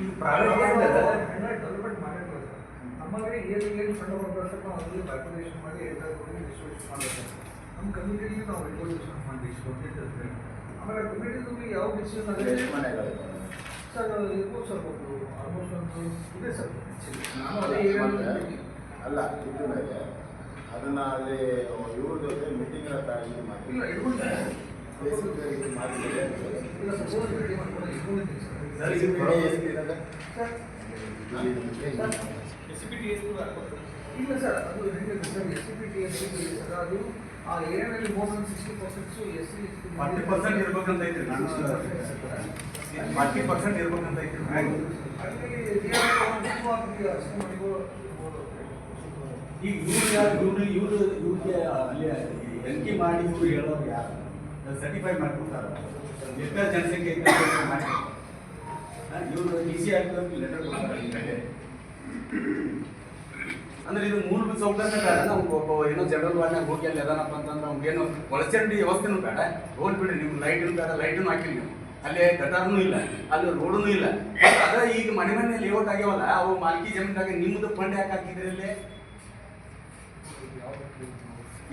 ಈ private development ಮಾಡಿರ್ಬೋದು sir. ನಮ್ಮಲ್ಲಿ ಏನು ಫಂಡ್ ಬರ್ಬೇಕು ನಾವು ಅಲ್ಲಿ ಕ್ಯಾಲ್ಕುಲೇಷನ್ ಮಾಡಿ ಡಿಸ್ಟ್ರಿಬ್ಯೂಷನ್ ಮಾಡಬೇಕು. ನಮ್ಮ ಕಮ್ಯುನಿಟಿಲಿ ನಾವು ರಿವಲ್ಯೂಷನ್ ಮಾಡಿ ಕೊಟ್ಟಿರ್ತೀವಿ. ಆಮೇಲೆ ಕಮ್ಯುನಿಟಿಲಿ ಯಾವ ಡಿಸಿಷನ್ ಸರ್ ಇರ್ಬೋದು ಸರ್ ಒಂದು ಆಲ್ಮೋಸ್ಟ್ ಒಂದು ಇದೆ ಸರ್. ನಾನು ಅದೇ ಅಲ್ಲ ಇದ್ರ ಮೇಲೆ ಅದನ್ನು ಅಲ್ಲಿ ಇವ್ರ ಜೊತೆ ಮೀಟಿಂಗ್ ಇಲ್ಲ ಇಟ್ಕೊಂಡು ಇದು ಮಾಡಿದ್ರೆ ಇಲ್ಲ ಸರ್ ರೆಡಿ ಮಾಡ್ಕೊಂಡು ಇಟ್ಕೊಂಡಿದ್ದೀನಿ ಸರ್. ಇಲ್ಲ ಸರ್ ಅದು ಹೆಂಗೆ ಸರ್ SCPT ಸರ್ ಅದು ಆ ಏರಿಯಾದಲ್ಲಿ ಮೋರ್ ದನ್ 60% SC 40% ಇರ್ಬೇಕಂತ ಐತ್ರಿ. 40% ಇರ್ಬೇಕಂತ ಐತ್ರಿ. ಅಲ್ಲಿ ಈಗ ಇವ್ರಿಗೆ ಅಲ್ಲಿ ಎನ್ಕಿ ಮಾಡಿ ಇವ್ರು ಹೇಳೋರು ಯಾರು ಸರ್ಟಿಫೈ ಮಾಡ್ಕೊಡ್ತಾರೆ. ಎಷ್ಟೇ ಜನಸಂಖ್ಯೆ ಮಾಡಿ ಇವರು DC ಆಗ್ತದೆ ಲೆಟರ್ ಕೊಡ್ತಾರೆ. ಅಂದ್ರೆ ಇದು ಮೂಲ ಸೌಕರ್ಯ ಬೇಡ. ನಮ್ಗೆ ಒಬ್ಬ ಏನೋ ಜನರಲ್ ವಾರ್ಡ್ನಾಗ ಹೋಗಿ ಅಲ್ಲಿ ಅದಾನಪ್ಪ ಅಂತಂದ್ರೆ ಅವ್ನಿಗೇನು ಒಳಚರಂಡಿ ವ್ಯವಸ್ಥೆನೂ ಬೇಡ. ರೋಡ್ ಬಿಡ್ರಿ, ನಿಮ್ಗೆ ಲೈಟೂ ಬೇಡ, ಲೈಟೂ ಹಾಕಿಲ್ಲ ನೀವು. ಅಲ್ಲಿ ಗಟಾರನೂ ಇಲ್ಲ, ಅಲ್ಲಿ ರೋಡೂ ಇಲ್ಲ. ಅದ ಈಗ ಮನೆ ಮನೆ ಲೇಔಟ್ ಆಗ್ಯಾವಲ್ಲ, ಅವು ಮಾಲ್ಕಿ ಜಮೀನ್ದಾಗ ನಿಮ್ಮದು ಫಂಡ್ ಯಾಕೆ ಹಾಕಿದ್ರಿ? ಇಲ್ಲಿ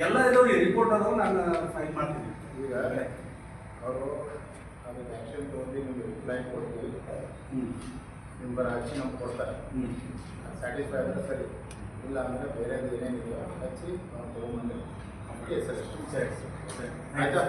ಎಲ್ಲ ಇದಾವ್ರಿ, ರಿಪೋರ್ಟ್ ಅದಾವ, ನಾನು ಫೈಲ್ ಮಾಡ್ತೀನಿ. ಈಗ ಅವರು ಅದಕ್ಕೆ ಆ್ಯಕ್ಷನ್ ತೊಗೊಂಡು ನಿಮ್ಗೆ ರಿಪ್ಲೈ ಕೊಡ್ತೀವಿ, ನಿಮ್ಗೆ ಆಕ್ಷನ್ ನಮ್ಗೆ ಕೊಡ್ತಾರೆ. ಸ್ಯಾಟಿಸ್ಫೈ ಆದರೆ ಸರಿ, ಇಲ್ಲ ಅಂದರೆ ಬೇರೆದು ಏನೇನಿದೆ ಹಚ್ಚಿ ನಾವು ತೊಗೊಂಬಂದ್ರೆ ಸರಿ. ಆಯ್ತಾ?